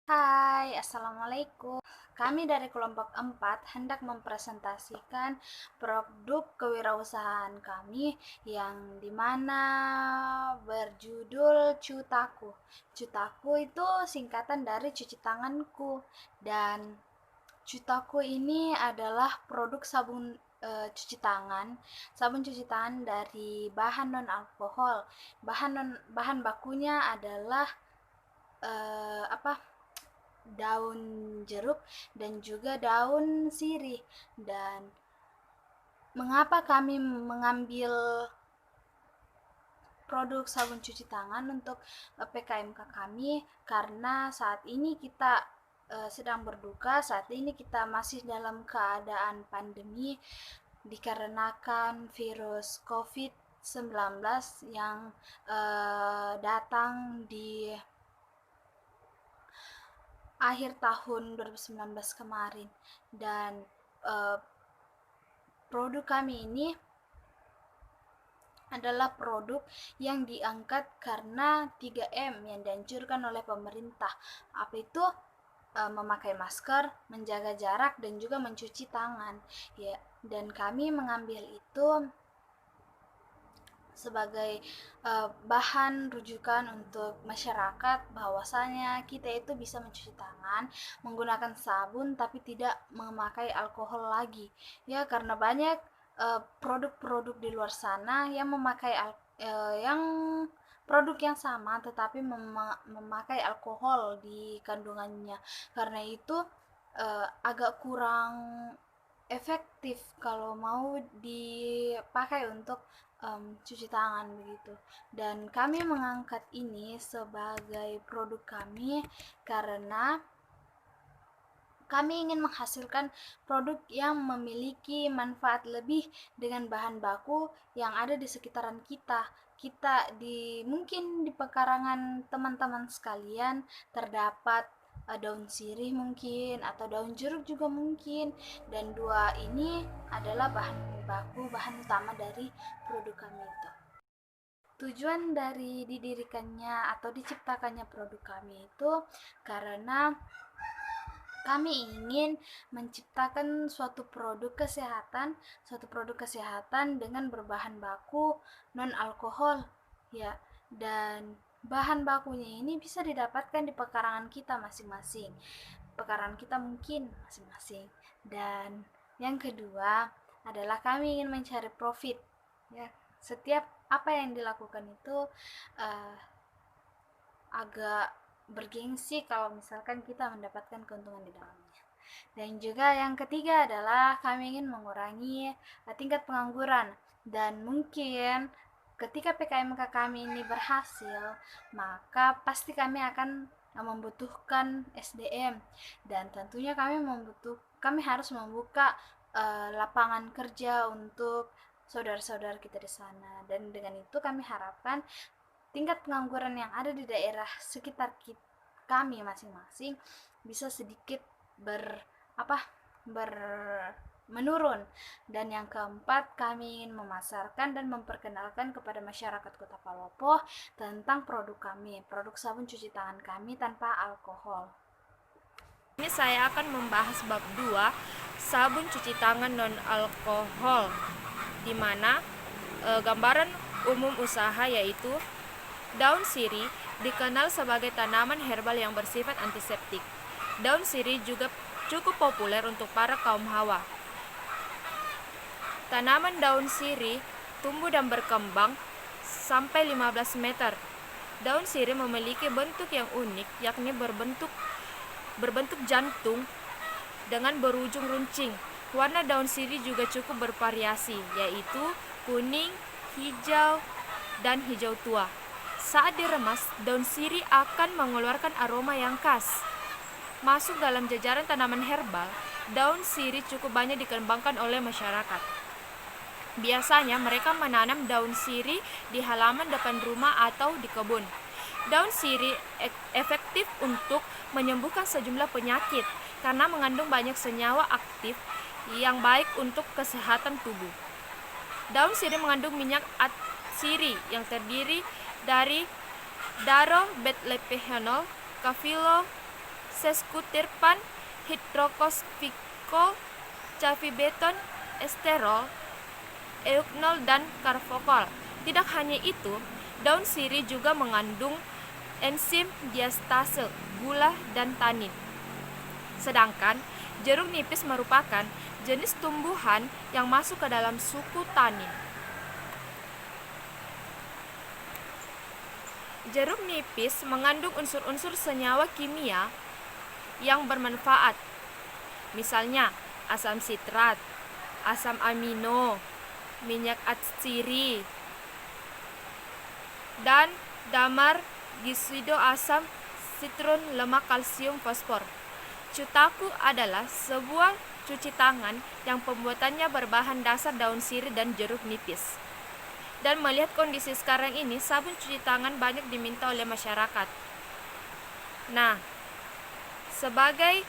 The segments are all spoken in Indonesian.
Hai, Assalamualaikum. Kami dari kelompok 4 hendak mempresentasikan produk kewirausahaan kami yang dimana berjudul Cutaku. Cutaku itu singkatan dari cuci tanganku, dan Cutaku ini adalah produk cuci tangan, sabun cuci tangan dari bahan non alkohol. Bahan bakunya adalah apa daun jeruk dan juga daun sirih. Dan mengapa kami mengambil produk sabun cuci tangan untuk PKMK kami? Karena saat ini kita sedang berduka, saat ini kita masih dalam keadaan pandemi dikarenakan virus COVID-19 yang datang di akhir tahun 2019 kemarin. Dan produk kami ini adalah produk yang diangkat karena 3M yang dianjurkan oleh pemerintah. Apa itu? Memakai masker, menjaga jarak, dan juga mencuci tangan. Ya, dan kami mengambil itu sebagai bahan rujukan untuk masyarakat, bahwasanya kita itu bisa mencuci tangan menggunakan sabun tapi tidak memakai alkohol lagi. Ya, karena banyak produk-produk di luar sana yang memakai yang produk yang sama tetapi memakai alkohol di kandungannya. Karena itu agak kurang efektif kalau mau dipakai untuk cuci tangan begitu. Dan kami mengangkat ini sebagai produk kami karena kami ingin menghasilkan produk yang memiliki manfaat lebih dengan bahan baku yang ada di sekitaran kita. Mungkin di pekarangan teman-teman sekalian terdapat daun sirih mungkin, atau daun jeruk juga mungkin, dan dua ini adalah bahan baku, bahan utama dari produk kami itu. Tujuan dari didirikannya atau diciptakannya produk kami itu karena kami ingin menciptakan suatu produk kesehatan dengan berbahan baku non alkohol, ya. Dan bahan bakunya ini bisa didapatkan di pekarangan kita masing-masing. Pekarangan kita mungkin masing-masing. Dan yang kedua adalah kami ingin mencari profit, ya. Setiap apa yang dilakukan itu agak bergengsi kalau misalkan kita mendapatkan keuntungan di dalamnya. Dan juga yang ketiga adalah kami ingin mengurangi tingkat pengangguran, dan mungkin ketika PKMK kami ini berhasil, maka pasti kami akan membutuhkan SDM, dan tentunya kami harus membuka lapangan kerja untuk saudara-saudara kita di sana. Dan dengan itu kami harapkan tingkat pengangguran yang ada di daerah sekitar kami masing-masing bisa sedikit menurun. Dan yang keempat, kami ingin memasarkan dan memperkenalkan kepada masyarakat Kota Palopo tentang produk kami, produk sabun cuci tangan kami tanpa alkohol. Ini saya akan membahas bab 2, sabun cuci tangan non alkohol, di mana gambaran umum usaha yaitu daun sirih dikenal sebagai tanaman herbal yang bersifat antiseptik. Daun sirih juga cukup populer untuk para kaum hawa. Tanaman daun sirih tumbuh dan berkembang sampai 15 meter. Daun sirih memiliki bentuk yang unik, yakni berbentuk jantung dengan berujung runcing. Warna daun sirih juga cukup bervariasi, yaitu kuning, hijau, dan hijau tua. Saat diremas, daun sirih akan mengeluarkan aroma yang khas. Masuk dalam jajaran tanaman herbal, daun sirih cukup banyak dikembangkan oleh masyarakat. Biasanya mereka menanam daun sirih di halaman depan rumah atau di kebun. Daun sirih efektif untuk menyembuhkan sejumlah penyakit karena mengandung banyak senyawa aktif yang baik untuk kesehatan tubuh. Daun sirih mengandung minyak sirih yang terdiri dari daro-betlephenol, kafilo, sesquiterpan, hidrokosfiko, cafibeton, esterol, euknol, dan karfokol. Tidak hanya itu, daun sirih juga mengandung enzim diastase, gula, dan tanin. Sedangkan jeruk nipis merupakan jenis tumbuhan yang masuk ke dalam suku tanin. Jeruk nipis mengandung unsur-unsur senyawa kimia yang bermanfaat, misalnya asam sitrat, asam amino, minyak atsiri, dan damar gisido asam sitron lemak kalsium fosfor. Chutaku adalah sebuah cuci tangan yang pembuatannya berbahan dasar daun sirih dan jeruk nipis. Dan melihat kondisi sekarang ini, sabun cuci tangan banyak diminta oleh masyarakat. Nah, sebagai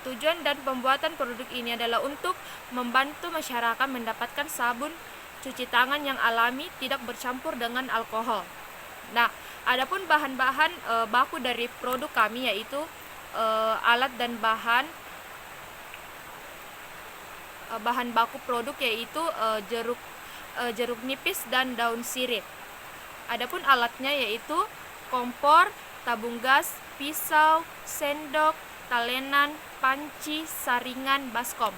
tujuan dan pembuatan produk ini adalah untuk membantu masyarakat mendapatkan sabun cuci tangan yang alami, tidak bercampur dengan alkohol. Nah, adapun bahan-bahan baku dari produk kami yaitu alat dan bahan baku produk yaitu jeruk nipis dan daun sirih. Adapun alatnya yaitu kompor, tabung gas, pisau, sendok, talenan, panci, saringan, baskom.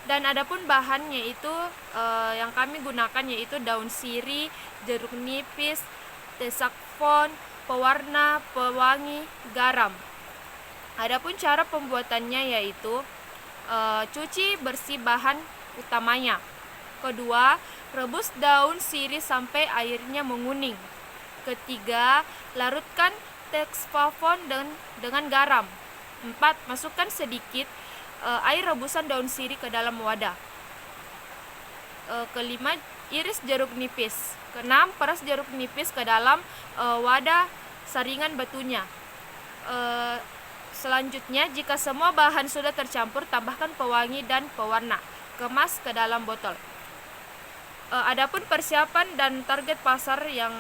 Dan adapun bahannya itu yang kami gunakan yaitu daun sirih, jeruk nipis, tesakfon, pewarna, pewangi, garam. Adapun cara pembuatannya yaitu cuci bersih bahan utamanya. Kedua, rebus daun sirih sampai airnya menguning. Ketiga, larutkan teksfafon dengan garam. 4. Masukkan sedikit air rebusan daun sirih ke dalam wadah. Kelima, iris jeruk nipis. Keenam, peras jeruk nipis ke dalam wadah saringan batunya. Selanjutnya, jika semua bahan sudah tercampur, tambahkan pewangi dan pewarna. Kemas ke dalam botol. Adapun persiapan dan target pasar yang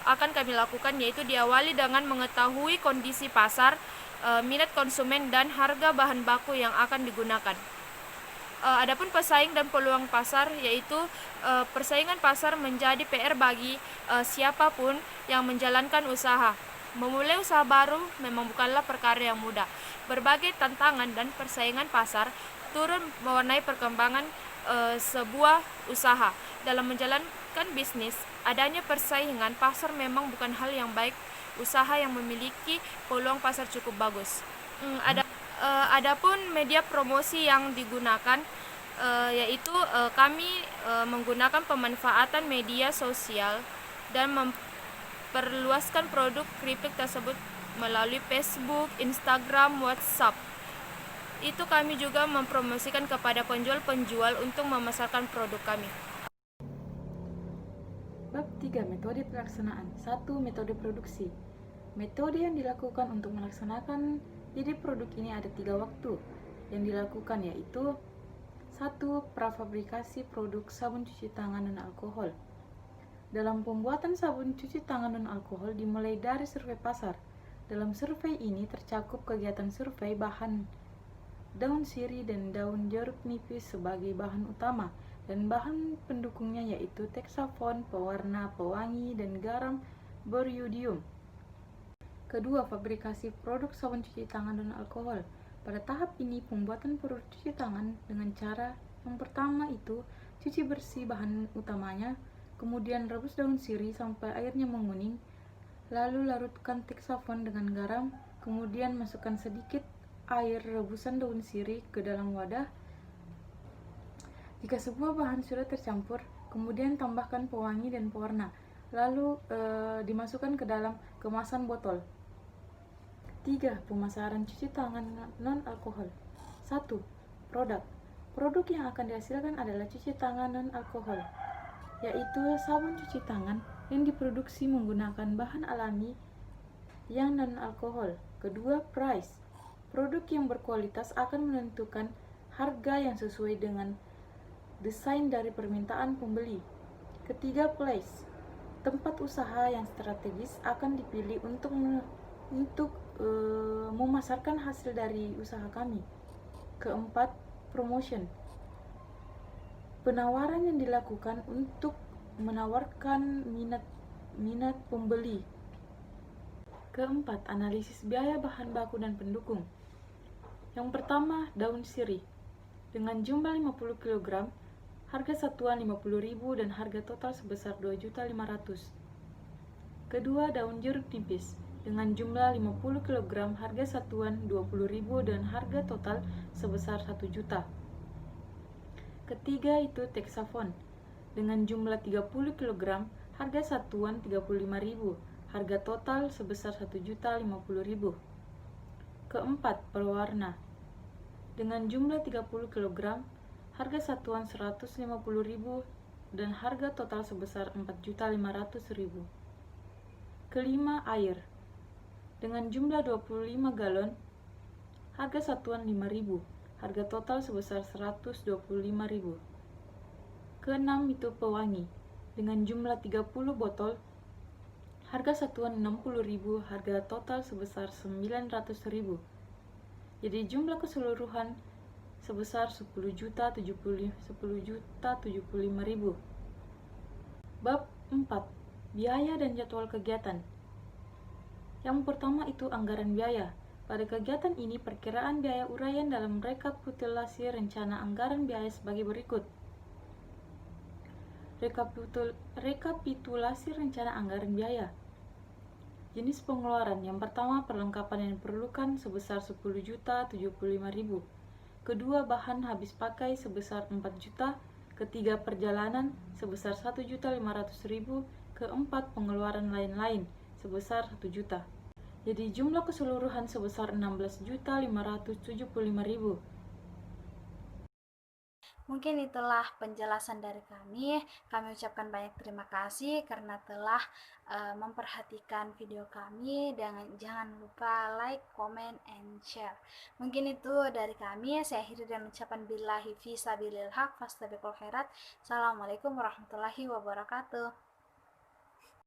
akan kami lakukan yaitu diawali dengan mengetahui kondisi pasar, minat konsumen, dan harga bahan baku yang akan digunakan. Adapun pesaing dan peluang pasar yaitu persaingan pasar menjadi PR bagi siapapun yang menjalankan usaha. Memulai usaha baru memang bukanlah perkara yang mudah. Berbagai tantangan dan persaingan pasar turut mewarnai perkembangan sebuah usaha. Dalam menjalankan bisnis, adanya persaingan pasar memang bukan hal yang baik. Usaha yang memiliki peluang pasar cukup bagus. Adapun media promosi yang digunakan yaitu kami menggunakan pemanfaatan media sosial dan memperluaskan produk keripik tersebut melalui Facebook, Instagram, WhatsApp. Itu kami juga mempromosikan kepada penjual-penjual untuk memasarkan produk kami. Bab 3. Metode pelaksanaan. 1. Metode produksi. Metode yang dilakukan untuk melaksanakan ide produk ini ada 3 waktu yang dilakukan yaitu 1. Prafabrikasi produk sabun cuci tangan non alkohol. Dalam pembuatan sabun cuci tangan non alkohol dimulai dari survei pasar. Dalam survei ini tercakup kegiatan survei bahan daun sirih dan daun jeruk nipis sebagai bahan utama dan bahan pendukungnya yaitu teksafon, pewarna, pewangi, dan garam boriodium. Kedua, fabrikasi produk sabun cuci tangan non alkohol. Pada tahap ini pembuatan produk cuci tangan dengan cara yang pertama itu cuci bersih bahan utamanya, kemudian rebus daun sirih sampai airnya menguning, lalu larutkan teksafon dengan garam, kemudian masukkan sedikit air rebusan daun sirih ke dalam wadah. Jika sebuah bahan sudah tercampur, kemudian tambahkan pewangi dan pewarna, lalu dimasukkan ke dalam kemasan botol. 3. Pemasaran cuci tangan non-alkohol. 1. Produk. Produk yang akan dihasilkan adalah cuci tangan non-alkohol, yaitu sabun cuci tangan yang diproduksi menggunakan bahan alami yang non-alkohol. Kedua, price. Produk yang berkualitas akan menentukan harga yang sesuai dengan desain dari permintaan pembeli. Ketiga, place. Tempat usaha yang strategis akan dipilih untuk memasarkan hasil dari usaha kami. Keempat, promotion. Penawaran yang dilakukan untuk menawarkan minat pembeli. Keempat, analisis biaya bahan baku dan pendukung. Yang pertama, daun sirih. Dengan jumlah 50 kg, harga satuan 50.000 dan harga total sebesar 2.500.000. Kedua, daun jeruk nipis. Dengan jumlah 50 kg, harga satuan 20.000 dan harga total sebesar 1 juta. Ketiga itu teksafon. Dengan jumlah 30 kg, harga satuan 35.000, harga total sebesar 1.050.000. Keempat, pewarna. Dengan jumlah 30 kg, harga satuan 150.000 dan harga total sebesar 4.500.000. Kelima, air. Dengan jumlah 25 galon, harga satuan 5.000, harga total sebesar 125.000. Keenam itu pewangi. Dengan jumlah 30 botol, harga satuan 60.000, harga total sebesar 900.000. Jadi jumlah keseluruhan sebesar 10.075.000. Bab 4. Biaya dan jadwal kegiatan. Yang pertama itu anggaran biaya. Pada kegiatan ini perkiraan biaya uraian dalam rekapitulasi rencana anggaran biaya sebagai berikut. Rekapitulasi rencana anggaran biaya. Jenis pengeluaran. Yang pertama, perlengkapan yang diperlukan sebesar 10.075.000. Kedua, bahan habis pakai sebesar 4 juta. Ketiga, perjalanan sebesar 1.500.000. Keempat, pengeluaran lain-lain sebesar 1 juta. Jadi jumlah keseluruhan sebesar 16.575.000. Mungkin itulah penjelasan dari kami. Kami ucapkan banyak terima kasih karena telah memperhatikan video kami. Dan jangan lupa like, comment, and share. Mungkin itu dari kami. Saya akhiri dan mengucapkan billahi fi sabilil haq fastabiqul khairat. Assalamualaikum warahmatullahi wabarakatuh.